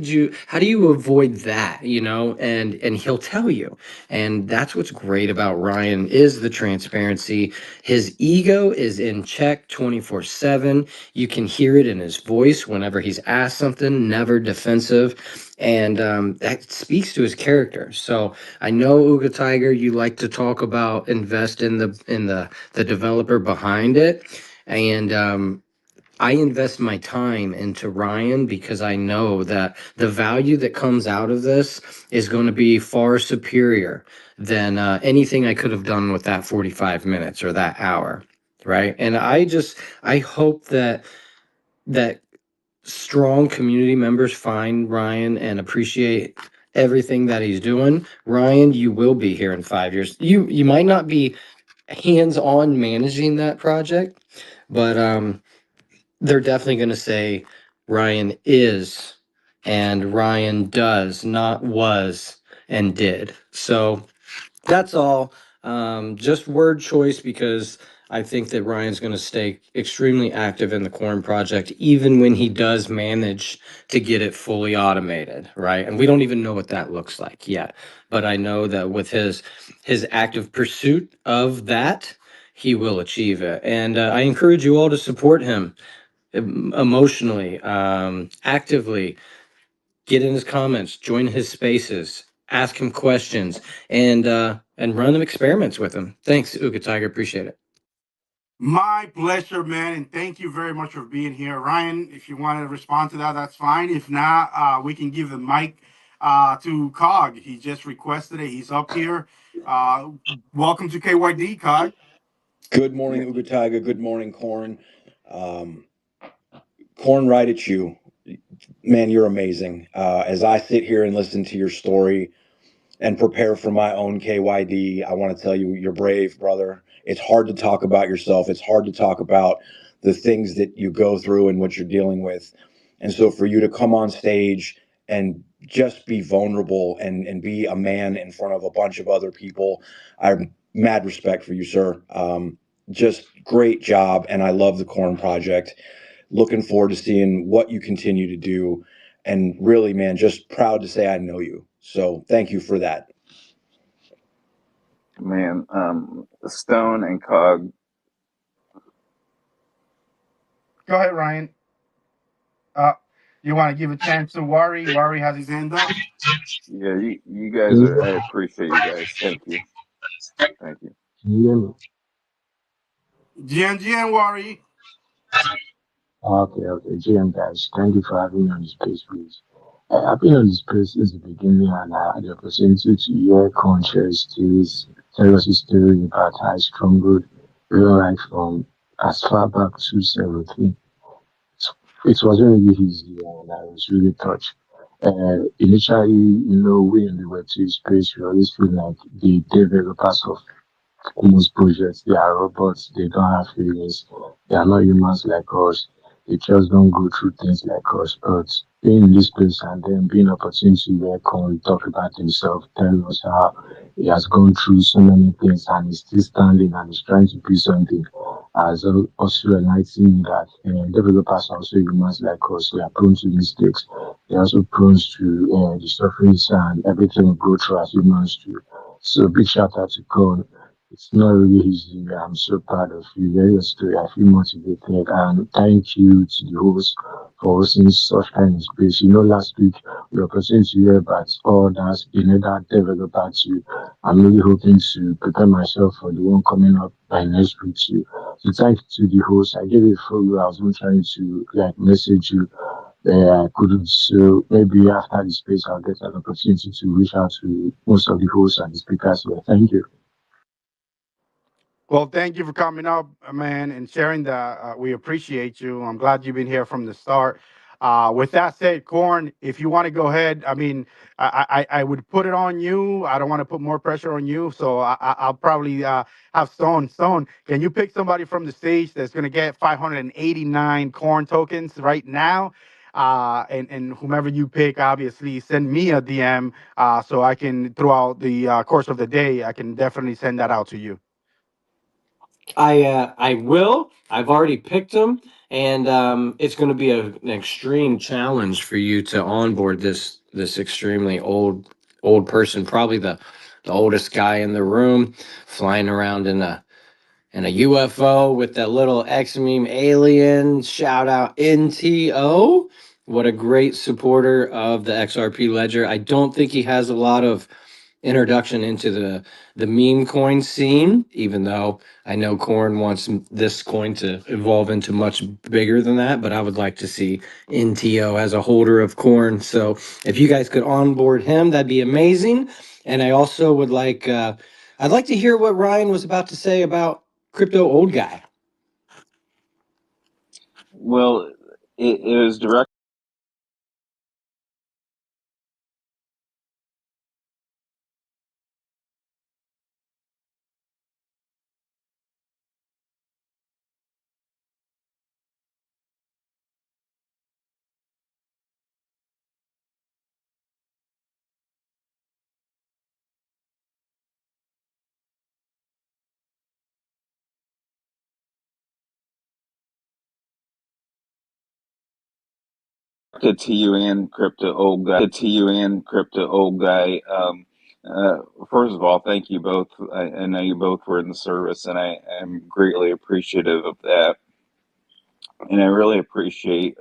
you avoid that? And he'll tell you. And that's what's great about Ryan is the transparency. His ego is in check 24/7. You can hear it in his voice whenever he's asked something, never defensive. And that speaks to his character. So I know Uga Tiger, you like to talk about invest in the developer behind it, and I invest my time into Ryan because I know that the value that comes out of this is going to be far superior than anything I could have done with that 45 minutes or that hour, right? And I hope that strong community members find Ryan and appreciate everything that he's doing. Ryan, you will be here in 5 years. You might not be hands-on managing that project, but they're definitely going to say Ryan is and Ryan does, not was and did. So that's all. Just word choice because I think that Ryan's going to stay extremely active in the corn project, even when he does manage to get it fully automated, right? And we don't even know what that looks like yet. But I know that with his active pursuit of that, he will achieve it. And I encourage you all to support him emotionally, actively. Get in his comments, join his spaces, ask him questions, and run them experiments with him. Thanks, Uga Tiger. Appreciate it. My pleasure, man, and thank you very much for being here. Ryan, if you want to respond to that, that's fine. If not, we can give the mic to Cog. He just requested it. He's up here. Uh, Welcome to KYD, Cog. Good morning, Ugataga. Good morning, Corn. Um, Corn, right at you. Man, you're amazing. As I sit here and listen to your story and prepare for my own KYD, I want to tell you, you're brave, brother. It's hard to talk about yourself. It's hard to talk about the things that you go through and what you're dealing with. And so for you to come on stage and just be vulnerable and be a man in front of a bunch of other people, I have mad respect for you, sir. Just great job. And I love the Corn Project. Looking forward to seeing what you continue to do. And really, man, just proud to say I know you. So thank you for that. Man, Stone and Cog. Go ahead, Ryan. Uh, you want to give a chance to Worry? Worry has his hand up. Yeah, you guys Can are. you, I appreciate you guys. Thank you. Thank you. can you hear me? GNG Worry. Okay, okay. GM guys, thank you for having me on this space, please. I've been on this space since the beginning and I had the opportunity to hear conscious stories, tell us a story about how I struggled real life from as far back to 17. It wasn't really easy and I was really touched. Initially, we in the Web2 space, we always feel like the developers of most projects, they are robots, they don't have feelings, they are not humans like us, they just don't go through things like us. But being in this place and then being opportunity where Con talk about himself, tell us how he has gone through so many things and he's still standing and he's trying to do something has also enlightened me that developers are also humans like us. They are prone to mistakes. They're also prone to the sufferings and everything we go through as humans too. So big shout out to Con. It's not really easy. I'm so proud of you. Very your story. I feel motivated. And thank you to the host for hosting such kind of space. Last week we were opportunity to hear about others, that developer too. I'm really hoping to prepare myself for the one coming up by next week too. So thank you to the host. I gave it a follow. I was even trying to message you. I couldn't. So maybe after the space, I'll get an opportunity to reach out to most of the hosts and the speakers here. Thank you. Well, thank you for coming up, man, and sharing that. We appreciate you. I'm glad you've been here from the start. With that said, Corn, if you want to go ahead, I mean, I would put it on you. I don't want to put more pressure on you, so I'll probably have Stone. Stone, can you pick somebody from the stage that's going to get 589 Corn tokens right now? And whomever you pick, obviously, send me a DM so I can, throughout the course of the day, I can definitely send that out to you. I will. I've already picked them, and it's going to be an extreme challenge for you to onboard this extremely old person, probably the oldest guy in the room, flying around in a UFO with that little X meme alien. Shout out NTO. What a great supporter of the XRP ledger. I don't think he has a lot of introduction into the meme coin scene, even though I know Corn wants this coin to evolve into much bigger than that, but I would like to see NTO as a holder of Corn. So if you guys could onboard him, that'd be amazing. And I also would I'd like to hear what Ryan was about to say about crypto old guy. Well, it was direct. Good to you and crypto old guy. Good to you and crypto old guy. Uh, First of all, thank you both. I know you both were in the service, and I am greatly appreciative of that. And I really appreciate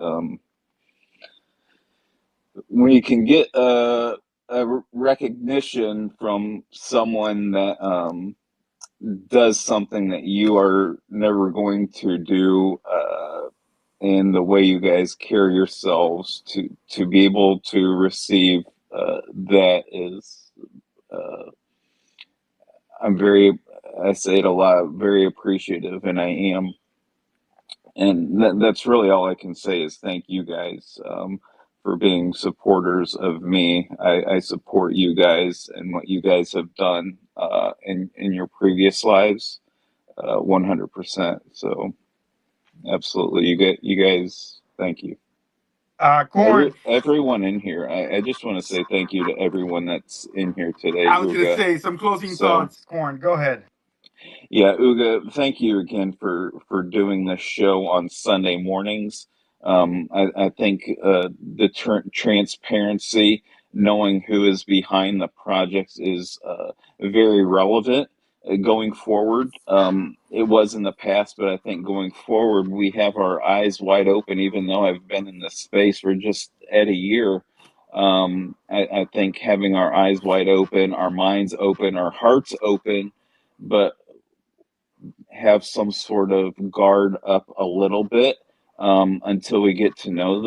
when you can get a recognition from someone that does something that you are never going to do, and the way you guys carry yourselves to be able to receive that is, uh, I'm very, I say it a lot, very appreciative, and I am. And that's really all I can say is thank you guys, for being supporters of me. I support you guys and what you guys have done in your previous lives, 100%. So absolutely, you guys, thank you. Corn. Everyone in here, I just want to say thank you to everyone that's in here today, I was gonna Uga. say some closing So thoughts. Corn, go ahead. yeah, Uga, thank you again for doing this show on Sunday mornings. I think the transparency, knowing who is behind the projects, is very relevant going forward. It was in the past, but I think going forward, we have our eyes wide open. Even though I've been in this space for just at a year, I think having our eyes wide open, our minds open, our hearts open, but have some sort of guard up a little bit, until we get to know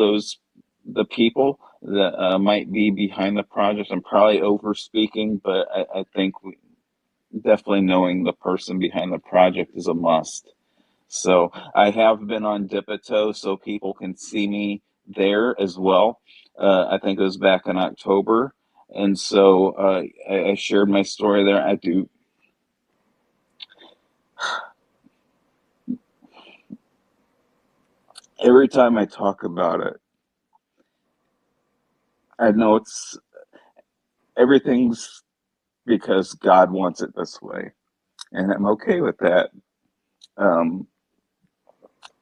the people that might be behind the project. I'm probably over speaking, but I think definitely knowing the person behind the project is a must. So I have been on Dipito so people can see me there as well. I think it was back in October. And so I shared my story there. I do every time I talk about it, I know it's everything's because God wants it this way, and I'm okay with that. Um,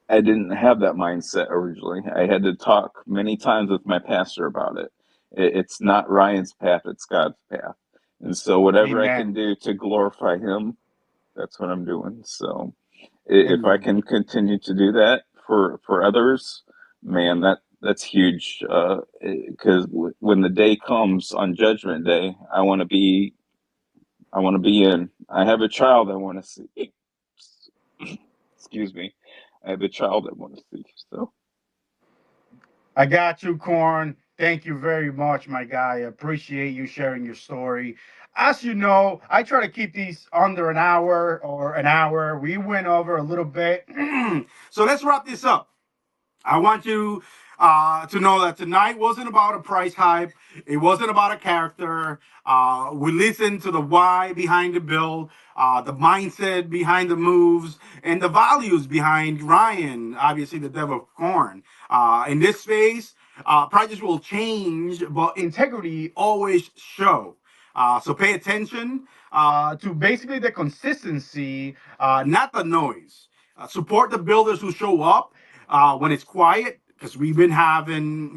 I didn't have that mindset originally. I had to talk many times with my pastor about it. It's not Ryan's path; it's God's path, and so whatever I can Amen. do to glorify Him, that's what I'm doing. So if I Amen. can continue to do that for others, man, that's huge. Because when the day comes on Judgment Day, I want to be in. I have a child I want to see. Excuse me. I have a child I want to see. So I got you, Corn. Thank you very much, my guy. I appreciate you sharing your story. As you know, I try to keep these under an hour or an hour. We went over a little bit. So let's wrap this up. I want you to know that tonight wasn't about a price hype. It wasn't about a character. We listened to the why behind the build, the mindset behind the moves, and the values behind Ryan, obviously the devil of corn. In this space, projects will change, but integrity always show. So pay attention to basically the consistency, not the noise. Support the builders who show up when it's quiet, because we've been having,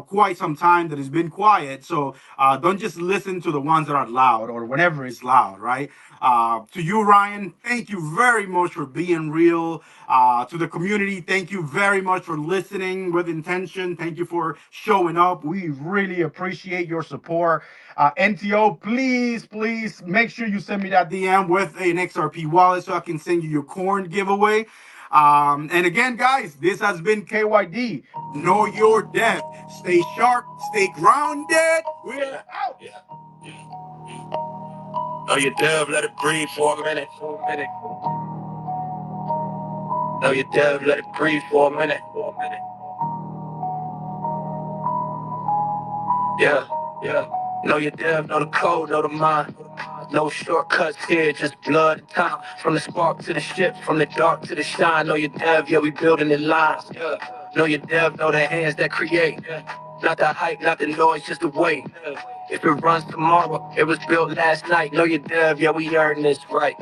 quite some time that has been quiet. So don't just listen to the ones that are loud or whenever it's loud, right? To you, Ryan, thank you very much for being real. To the community, thank you very much for listening with intention. Thank you for showing up. We really appreciate your support. NTO, please make sure you send me that DM with an XRP wallet so I can send you your corn giveaway. And again, guys, this has been KYD. Know your depth. Stay sharp, stay grounded. We're out. Know your dove, let it breathe for a minute. Know your dove, let it breathe for a minute. Yeah, yeah. Know your dev, know the code, know the mind. No shortcuts here, just blood and time. From the spark to the ship, from the dark to the shine. Know your dev, yeah, we building in lines. Yeah. Know your dev, know the hands that create. Not the hype, not the noise, just the weight. If it runs tomorrow, it was built last night. Know your dev, yeah, we earned this right.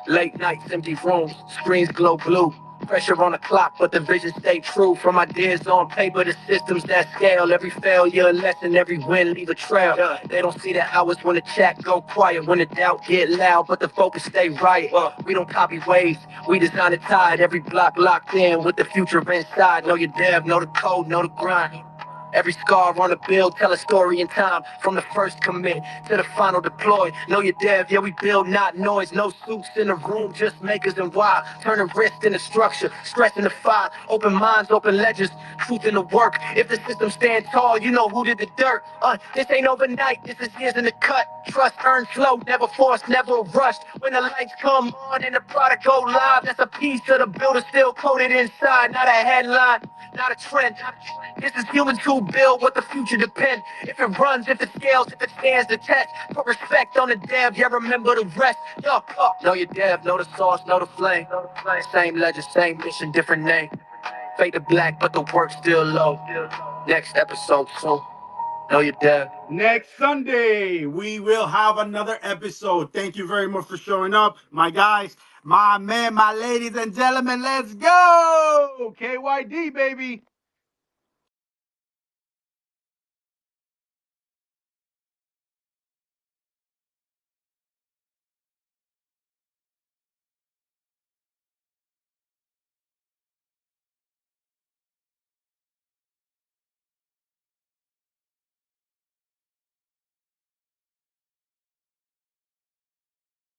Late nights, empty rooms, screens glow blue. Pressure on the clock, but the vision stay true. From ideas on paper to systems that scale. Every failure a lesson, every win leave a trail. They don't see the hours when the chat go quiet, when the doubt get loud, but the focus stay right. We don't copy waves, we design it tied. Every block locked in with the future inside. Know your dev, know the code, know the grind. Every scar on the bill tell a story in time. From the first commit to the final deploy. Know your dev, yeah we build not noise. No suits in the room, just makers and why. Turning risk into structure, stress in the fire. Open minds, open ledgers, truth in the work. If the system stand tall, you know who did the dirt. This ain't overnight, this is years in the cut. Trust earned slow, never forced, never rushed. When the lights come on and the product go live, that's a piece of the builder still coded inside. Not a headline, not a trend. This is humans who build what the future depends. If it runs, if it scales, if it stands the test. Put respect on the dev, yeah, remember the rest. Know your dev, know the sauce, know the flame. Same legend, same mission, different name. Fade to black, but the work still low. Next episode soon. Know your dev. Next Sunday, we will have another episode. Thank you very much for showing up, my guys, my men, my ladies and gentlemen. Let's go! KYD, baby.